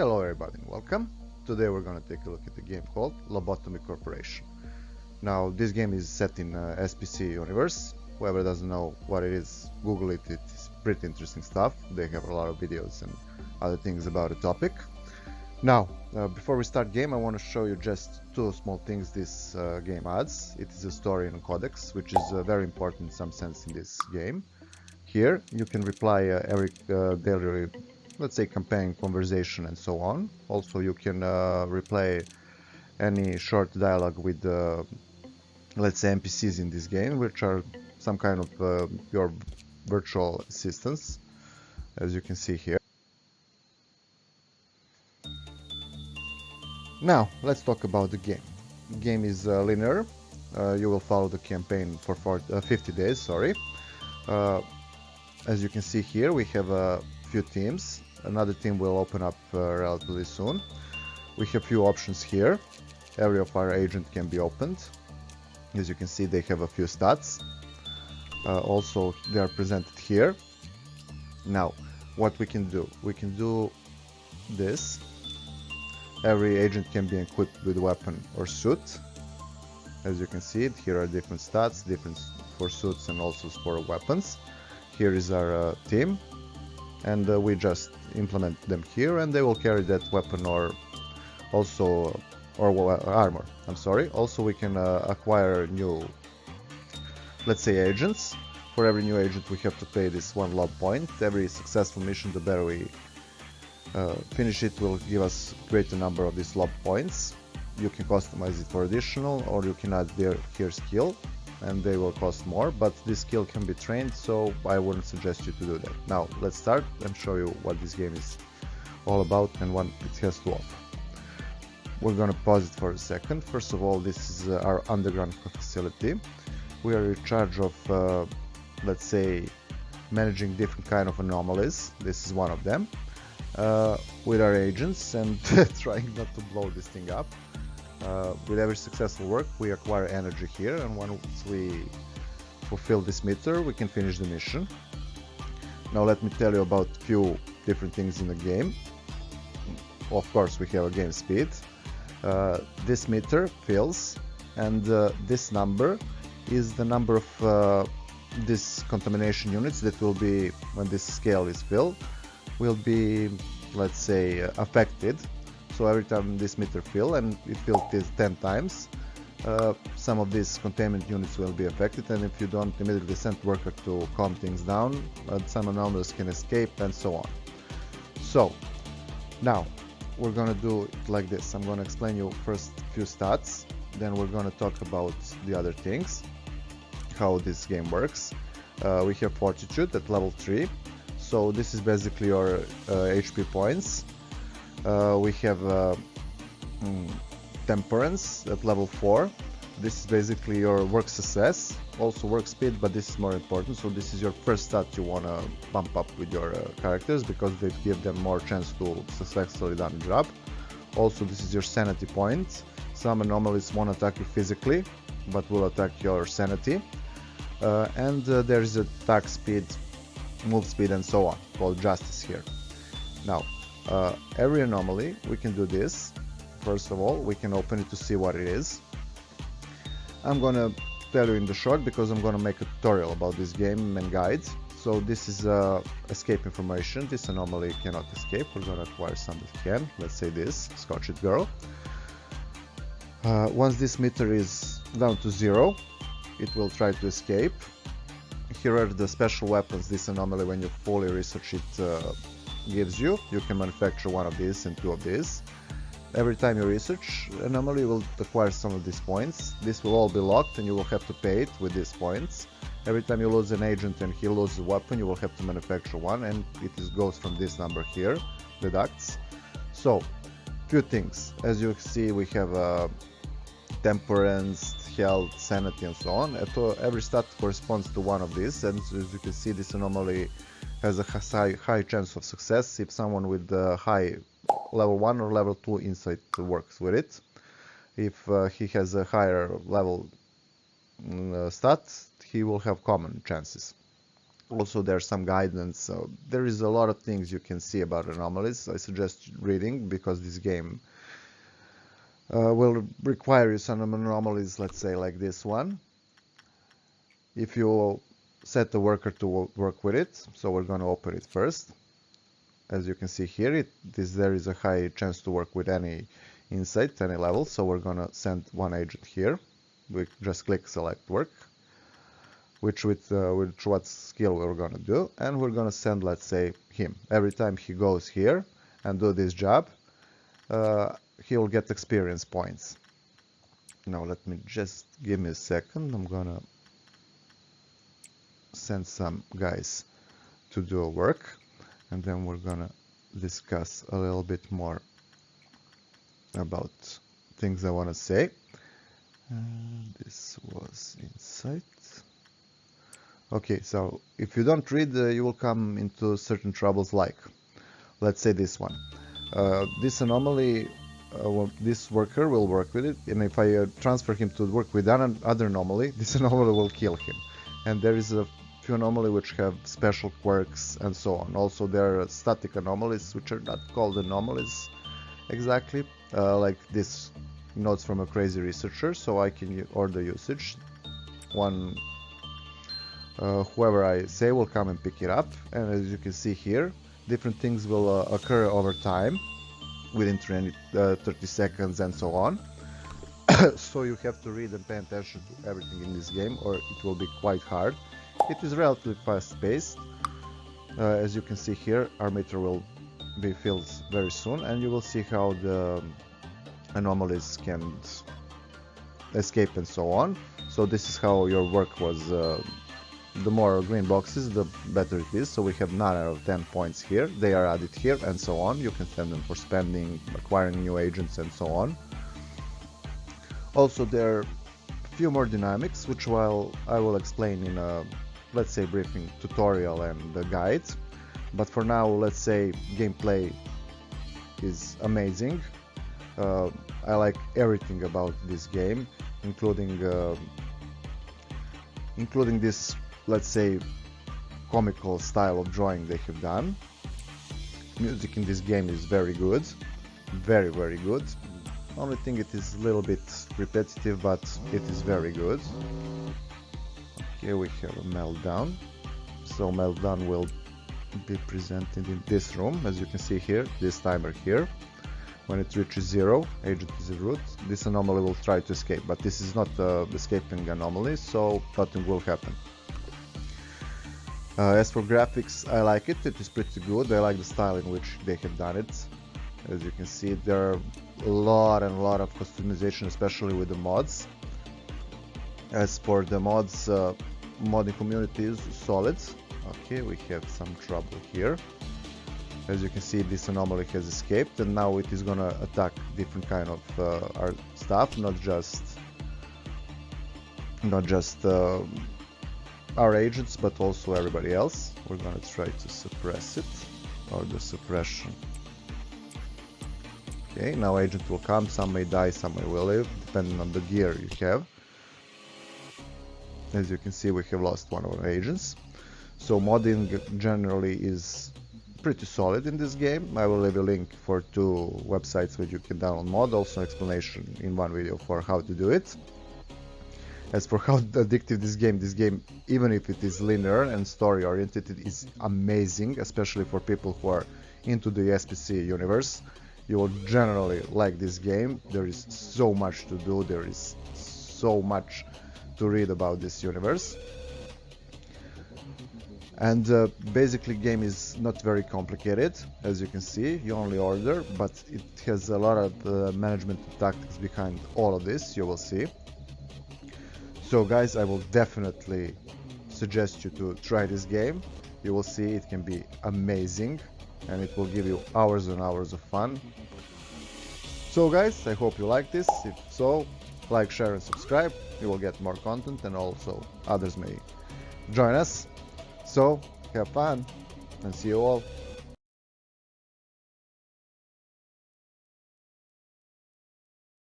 Hello everybody, welcome. Today we're going to take a look at a game called Lobotomy Corporation. Now this game is set in SPC Universe. Whoever doesn't know what it is, Google it, it's pretty interesting stuff. They have a lot of videos and other things about the topic. Now, before we start game, I want to show you just two small things this game adds. It is a story and a codex, which is very important in some sense in this game. Here you can reply every daily, let's say, campaign, conversation and so on. Also you can replay any short dialogue with let's say NPCs in this game, which are some kind of your virtual assistants, as you can see here. Now let's talk about the game. The game is linear. You will follow the campaign for 50 days, sorry. As you can see here, we have a few teams. Another team will open up relatively soon. We have few options here. Every of our agent can be opened. As you can see, they have a few stats. Also, they are presented here. Now, what we can do this. Every agent can be equipped with weapon or suit. As you can see, here are different stats, different for suits and also for weapons. Here is our team, and we just implement them here, and they will carry that weapon or also armor. I'm sorry. Also, we can acquire new, let's say, agents. For every new agent, we have to pay this 1 lob point. Every successful mission, the better we finish it, will give us greater number of these lob points. You can customize it for additional, or you can add here skill, and they will cost more, but this skill can be trained, so I wouldn't suggest you to do that. Now let's start and show you what this game is all about and what it has to offer. We're gonna pause it for a second. First of all, this is our underground facility. We are in charge of let's say managing different kind of anomalies. This is one of them, with our agents, and trying not to blow this thing up. With every successful work, we acquire energy here, and once we fulfill this meter, we can finish the mission. Now let me tell you about a few different things in the game. Of course, we have a game speed. This meter fills, and this number is the number of this contamination units that will be, when this scale is filled, will be, let's say, affected. So every time this meter fills, and it fills this 10 times, some of these containment units will be affected, and if you don't immediately send worker to calm things down, some anomalies can escape and so on. So now we're gonna do it like this. I'm gonna explain you first a few stats, then we're gonna talk about the other things, how this game works. We have fortitude at level 3, so this is basically your HP points. We have temperance at level 4. This is basically your work success, also work speed, but this is more important. So this is your first stat you want to bump up with your characters, because they give them more chance to successfully done the job. Also, this is your sanity point. Some anomalies won't attack you physically, but will attack your sanity. And there is attack speed, move speed and so on, called justice here. Now, every anomaly, we can do this. First of all, we can open it to see what it is. I'm gonna tell you in the short, because I'm gonna make a tutorial about this game and guide. So this is escape information. This anomaly cannot escape. We're gonna acquire some that can. Let's say this Scotched girl. Once this meter is down to 0, it will try to escape. Here are the special weapons this anomaly, when you fully research it, gives you. You can manufacture one of these and 2 of these. Every time you research anomaly, you will acquire some of these points. This will all be locked, and you will have to pay it with these points. Every time you lose an agent and he loses a weapon, you will have to manufacture one, and it goes from this number here, deducts. So, few things. As you see, we have temperance, health, sanity and so on. Every stat corresponds to one of these, and as you can see, this anomaly has a high chance of success if someone with high level 1 or level 2 insight works with it. If he has a higher level stat, he will have common chances. Also, there's some guidance, so there is a lot of things you can see about anomalies. I suggest reading, because this game will require you some anomalies, let's say like this one. If you set the worker to work with it, so we're going to open it first. As you can see here, there is a high chance to work with any insight, any level, so we're going to send one agent here. We just click select work, with what skill we're going to do, and we're going to send, let's say, him. Every time he goes here and do this job, he will get experience points. Now let me just give me a second. I'm gonna send some guys to do a work, and then we're gonna discuss a little bit more about things I want to say. This was insight. Okay, so if you don't read, you will come into certain troubles, like, let's say this one. This anomaly, this worker will work with it, and if I transfer him to work with another anomaly, this anomaly will kill him. And there is a few anomalies which have special quirks and so on. Also, there are static anomalies which are not called anomalies exactly, like this notes from a crazy researcher, so I can order usage. Whoever I say will come and pick it up, and as you can see here, different things will occur over time, within 30 seconds and so on. So you have to read and pay attention to everything in this game, or it will be quite hard. It is relatively fast-paced. As you can see here, our meter will be filled very soon, and you will see how the anomalies can escape and so on. So this is how your work was. The more green boxes, the better it is. So we have 9 out of 10 points here. They are added here and so on. You can send them for spending, acquiring new agents and so on. Also, there are a few more dynamics, which I will explain in a, let's say, briefing tutorial and the guide. But for now, let's say gameplay is amazing. I like everything about this game, including this, let's say, comical style of drawing they have done. Music in this game is very good, very good. Only thing, it is a little bit repetitive, but it is very good. Okay, we have a meltdown. So meltdown will be presented in this room, as you can see here, this timer here. When it reaches 0, agent is en route. This anomaly will try to escape, but this is not escaping anomaly, so nothing will happen. As for graphics, I like it. It is pretty good. I like the style in which they have done it. As you can see, there are a lot of customization, especially with the mods. As for the mods, modding community is solid. Okay, we have some trouble here. As you can see, this anomaly has escaped, and now it is gonna attack different kind of our stuff, not just our agents, but also everybody else. We're gonna try to suppress it, or the suppression. Okay, now agent will come. Some may die, some may live, depending on the gear you have. As you can see, we have lost one of our agents. So modding generally is pretty solid in this game. I will leave a link for 2 websites where you can download mod, also explanation in one video for how to do it. As for how addictive this game, even if it is linear and story oriented, it is amazing, especially for people who are into the SPC universe. You will generally like this game. There is so much to do, there is so much to read about this universe. And basically, game is not very complicated, as you can see. You only order, but it has a lot of management tactics behind all of this, you will see. So guys, I will definitely suggest you to try this game. You will see it can be amazing, and it will give you hours and hours of fun. So guys, I hope you like this. If so, like, share and subscribe. You will get more content, and also others may join us. So, have fun, and see you all.